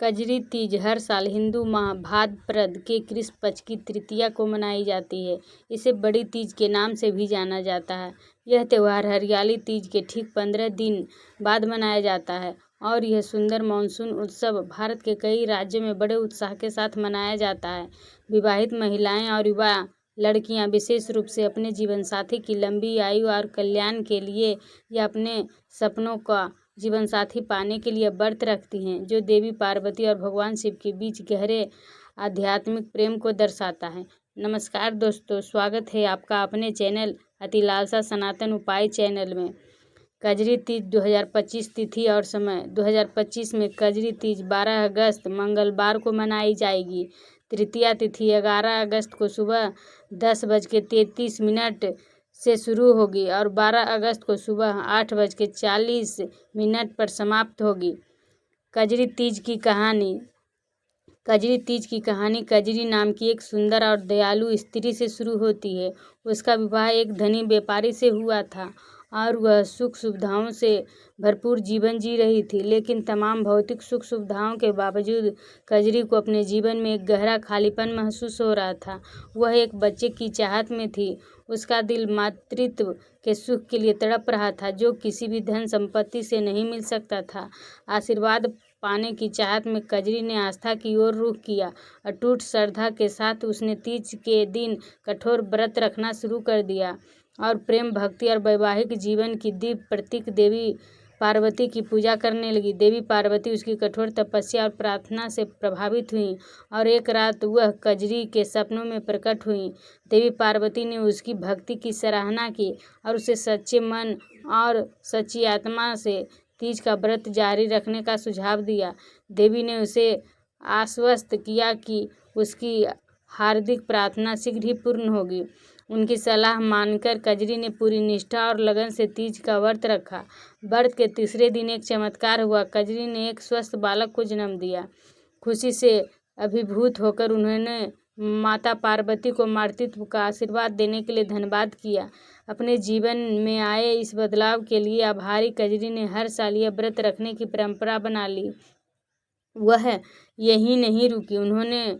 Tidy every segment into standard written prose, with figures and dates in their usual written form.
कजरी तीज हर साल हिंदू माह भाद्रपद के कृष्ण पक्ष की तृतीया को मनाई जाती है। इसे बड़ी तीज के नाम से भी जाना जाता है। यह त्यौहार हरियाली तीज के ठीक 15 दिन बाद मनाया जाता है और यह सुंदर मानसून उत्सव भारत के कई राज्यों में बड़े उत्साह के साथ मनाया जाता है। विवाहित महिलाएं और युवा लड़कियां विशेष रूप से अपने जीवन साथी की लंबी आयु और कल्याण के लिए या अपने सपनों का जीवन साथी पाने के लिए व्रत रखती हैं, जो देवी पार्वती और भगवान शिव के बीच गहरे आध्यात्मिक प्रेम को दर्शाता है। नमस्कार दोस्तों, स्वागत है आपका अपने चैनल अतिलालसा सनातन उपाय चैनल में। कजरी तीज 2025 तिथि और समय 2025 में कजरी तीज 12 अगस्त मंगलवार को मनाई जाएगी। तृतीया तिथि 11 अगस्त को सुबह 10:33 से शुरू होगी और 12 अगस्त को सुबह 8:40 पर समाप्त होगी। कजरी तीज की कहानी। कजरी तीज की कहानी कजरी नाम की एक सुंदर और दयालु स्त्री से शुरू होती है। उसका विवाह एक धनी व्यापारी से हुआ था और वह सुख सुविधाओं से भरपूर जीवन जी रही थी, लेकिन तमाम भौतिक सुख सुविधाओं के बावजूद कजरी को अपने जीवन में एक गहरा खालीपन महसूस हो रहा था। वह एक बच्चे की चाहत में थी। उसका दिल मातृत्व के सुख के लिए तड़प रहा था, जो किसी भी धन संपत्ति से नहीं मिल सकता था। आशीर्वाद पाने की चाहत में कजरी ने आस्था की ओर रुख किया। अटूट श्रद्धा के साथ उसने तीज के दिन कठोर व्रत रखना शुरू कर दिया और प्रेम, भक्ति और वैवाहिक जीवन की दिव्य प्रतीक देवी पार्वती की पूजा करने लगी। देवी पार्वती उसकी कठोर तपस्या और प्रार्थना से प्रभावित हुई और एक रात वह कजरी के सपनों में प्रकट हुई। देवी पार्वती ने उसकी भक्ति की सराहना की और उसे सच्चे मन और सच्ची आत्मा से तीज का व्रत जारी रखने का सुझाव दिया। देवी ने उसे आश्वस्त किया कि उसकी हार्दिक प्रार्थना शीघ्र ही पूर्ण होगी। उनकी सलाह मानकर कजरी ने पूरी निष्ठा और लगन से तीज का व्रत रखा। व्रत के तीसरे दिन एक चमत्कार हुआ। कजरी ने एक स्वस्थ बालक को जन्म दिया। खुशी से अभिभूत होकर उन्होंने माता पार्वती को मातृत्व का आशीर्वाद देने के लिए धन्यवाद किया। अपने जीवन में आए इस बदलाव के लिए आभारी कजरी ने हर साल यह व्रत रखने की परंपरा बना ली। वह यहीं नहीं रुकी, उन्होंने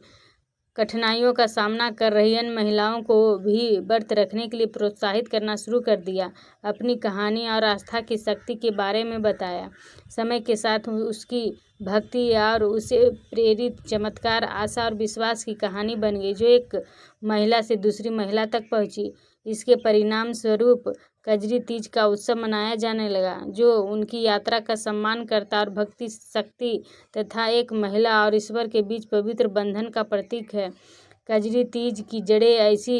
कठिनाइयों का सामना कर रही अन्य महिलाओं को भी व्रत रखने के लिए प्रोत्साहित करना शुरू कर दिया। अपनी कहानी और आस्था की शक्ति के बारे में बताया। समय के साथ उसकी भक्ति और उसे प्रेरित चमत्कार आशा और विश्वास की कहानी बन गई, जो एक महिला से दूसरी महिला तक पहुंची। इसके परिणाम स्वरूप कजरी तीज का उत्सव मनाया जाने लगा, जो उनकी यात्रा का सम्मान करता और भक्ति, शक्ति तथा एक महिला और ईश्वर के बीच पवित्र बंधन का प्रतीक है। कजरी तीज की जड़ें ऐसी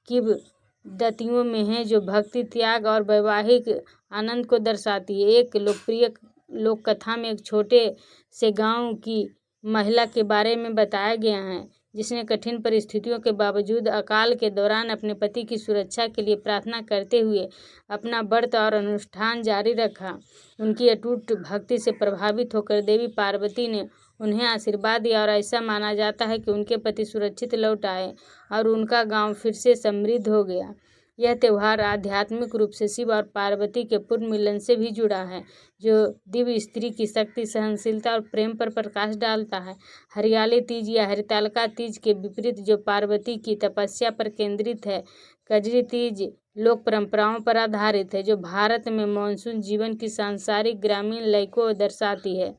किंवदंतियों में हैं जो भक्ति, त्याग और वैवाहिक आनंद को दर्शाती है। एक लोकप्रिय लोक कथा में एक छोटे से गांव की महिला के बारे में बताया गया है, जिसने कठिन परिस्थितियों के बावजूद अकाल के दौरान अपने पति की सुरक्षा के लिए प्रार्थना करते हुए अपना व्रत और अनुष्ठान जारी रखा। उनकी अटूट भक्ति से प्रभावित होकर देवी पार्वती ने उन्हें आशीर्वाद दिया और ऐसा माना जाता है कि उनके पति सुरक्षित लौट आए और उनका गांव फिर से समृद्ध हो गया। यह त्यौहार आध्यात्मिक रूप से शिव और पार्वती के पूर्ण मिलन से भी जुड़ा है, जो दिव्य स्त्री की शक्ति, सहनशीलता और प्रेम पर प्रकाश डालता है। हरियाली तीज या हरितालिका तीज के विपरीत, जो पार्वती की तपस्या पर केंद्रित है, कजरी तीज लोक परंपराओं पर आधारित है, जो भारत में मानसून जीवन की सांसारिक ग्रामीण लय को दर्शाती है।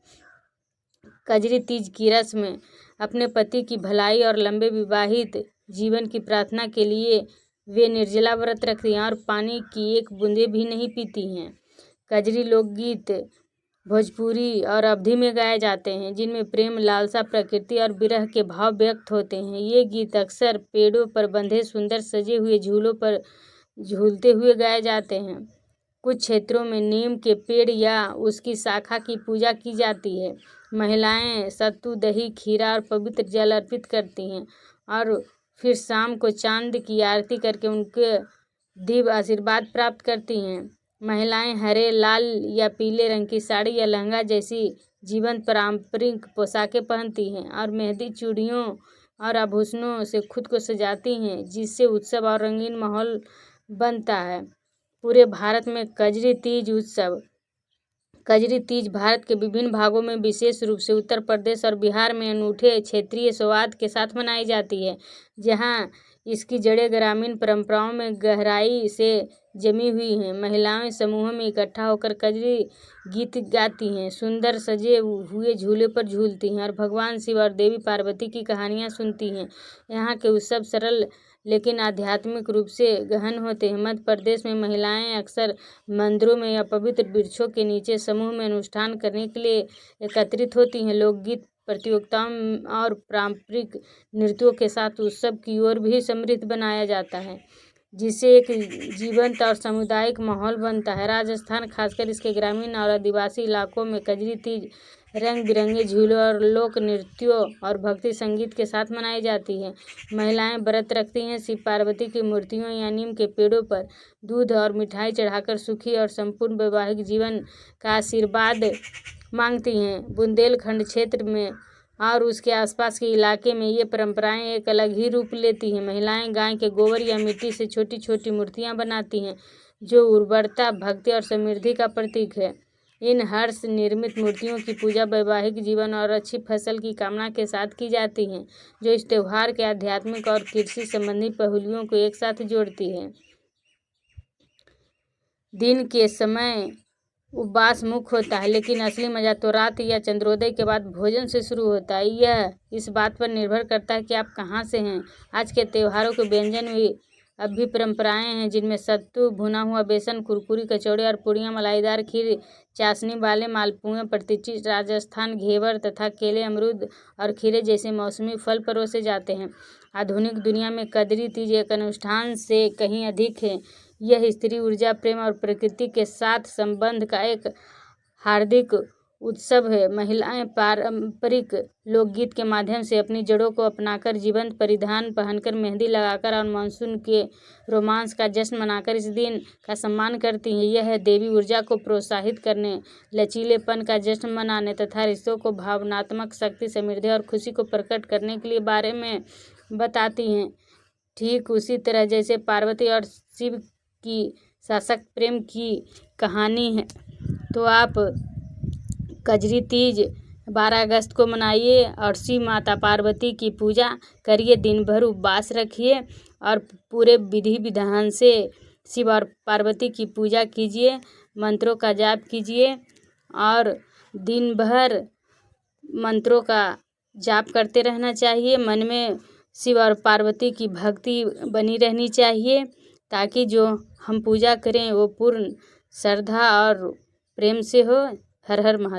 कजरी तीज की रस्म अपने पति की भलाई और लंबे विवाहित जीवन की प्रार्थना के लिए वे निर्जला व्रत रखती हैं और पानी की एक बूंदे भी नहीं पीती हैं। कजरी लोकगीत भोजपुरी और अवधी में गाए जाते हैं, जिनमें प्रेम, लालसा, प्रकृति और विरह के भाव व्यक्त होते हैं। ये गीत अक्सर पेड़ों पर बंधे सुंदर सजे हुए झूलों पर झूलते हुए गाए जाते हैं। कुछ क्षेत्रों में नीम के पेड़ या उसकी शाखा की पूजा की जाती है। महिलाएं सत्तू, दही, खीरा और पवित्र जल अर्पित करती हैं और फिर शाम को चांद की आरती करके उनके दिव्य आशीर्वाद प्राप्त करती हैं। महिलाएं हरे, लाल या पीले रंग की साड़ी या लहंगा जैसी जीवंत पारंपरिक पोशाकें पहनती हैं और मेहंदी, चूड़ियों और आभूषणों से खुद को सजाती हैं, जिससे उत्सव और रंगीन माहौल बनता है। पूरे भारत में कजरी तीज उत्सव कजरी तीज भारत के विभिन्न भागों में, विशेष रूप से उत्तर प्रदेश और बिहार में अनूठे क्षेत्रीय स्वाद के साथ मनाई जाती है, जहाँ इसकी जड़ें ग्रामीण परंपराओं में गहराई से जमी हुई हैं। महिलाएं समूहों में इकट्ठा होकर कजरी गीत गाती हैं, सुंदर सजे हुए झूले पर झूलती हैं और भगवान शिव और देवी पार्वती की कहानियाँ सुनती हैं। यहाँ के उत्सव सरल लेकिन आध्यात्मिक रूप से गहन होते हैं। मध्य प्रदेश में महिलाएं अक्सर मंदिरों में या पवित्र वृक्षों के नीचे समूह में अनुष्ठान करने के लिए एकत्रित होती हैं। लोकगीत प्रतियोगिताओं और पारंपरिक नृत्यों के साथ उत्सव की ओर भी समृद्ध बनाया जाता है, जिससे एक जीवंत और सामुदायिक माहौल बनता है। राजस्थान, खासकर इसके ग्रामीण और आदिवासी इलाकों में कजरी तीज रंग बिरंगे झूलों और लोक नृत्यों और भक्ति संगीत के साथ मनाई जाती है। महिलाएं व्रत रखती हैं, शिव पार्वती की मूर्तियों या नीम के पेड़ों पर दूध और मिठाई चढ़ाकर सुखी और संपूर्ण वैवाहिक जीवन का आशीर्वाद मांगती हैं। बुंदेलखंड क्षेत्र में और उसके आसपास के इलाके में ये परंपराएं एक अलग ही रूप लेती हैं। महिलाएं गाय के गोबर या मिट्टी से छोटी छोटी मूर्तियां बनाती हैं, जो उर्वरता, भक्ति और समृद्धि का प्रतीक है। इन हर्ष निर्मित मूर्तियों की पूजा वैवाहिक जीवन और अच्छी फसल की कामना के साथ की जाती है, जो इस त्योहार के आध्यात्मिक और कृषि संबंधी पहलुओं को एक साथ जोड़ती है। दिन के समय उपवास मुख्य होता है, लेकिन असली मजा तो रात या चंद्रोदय के बाद भोजन से शुरू होता है। यह इस बात पर निर्भर करता है कि आप कहाँ से हैं। आज के त्योहारों के व्यंजन भी अब भी परंपराएं हैं, जिनमें सत्तू, भुना हुआ बेसन, कुरकुरी, कचौड़े और पूड़ियाँ, मलाईदार खीर, चाशनी वाले मालपुए, प्रतिष्ठित राजस्थान घेवर तथा केले, अमरूद और खीरे जैसे मौसमी फल परोसे जाते हैं। आधुनिक दुनिया में कजरी तीज एक अनुष्ठान से कहीं अधिक है। यह स्त्री ऊर्जा, प्रेम और प्रकृति के साथ संबंध का एक हार्दिक उत्सव है। महिलाएं पारंपरिक लोकगीत के माध्यम से अपनी जड़ों को अपनाकर, जीवंत परिधान पहनकर, मेहंदी लगाकर और मानसून के रोमांस का जश्न मनाकर इस दिन का सम्मान करती हैं। यह देवी ऊर्जा को प्रोत्साहित करने, लचीलेपन का जश्न मनाने तथा रिश्तों को भावनात्मक शक्ति, समृद्धि और खुशी को प्रकट करने के लिए बारे में बताती हैं। ठीक उसी तरह जैसे पार्वती और शिव की सशक्त प्रेम की कहानी है, तो आप कजरी तीज 12 अगस्त को मनाइए और शिव माता पार्वती की पूजा करिए। दिन भर उपवास रखिए और पूरे विधि विधान से शिव और पार्वती की पूजा कीजिए, मंत्रों का जाप कीजिए और दिन भर मंत्रों का जाप करते रहना चाहिए। मन में शिव और पार्वती की भक्ति बनी रहनी चाहिए, ताकि जो हम पूजा करें वो पूर्ण श्रद्धा और प्रेम से हो। हर हर महादेव।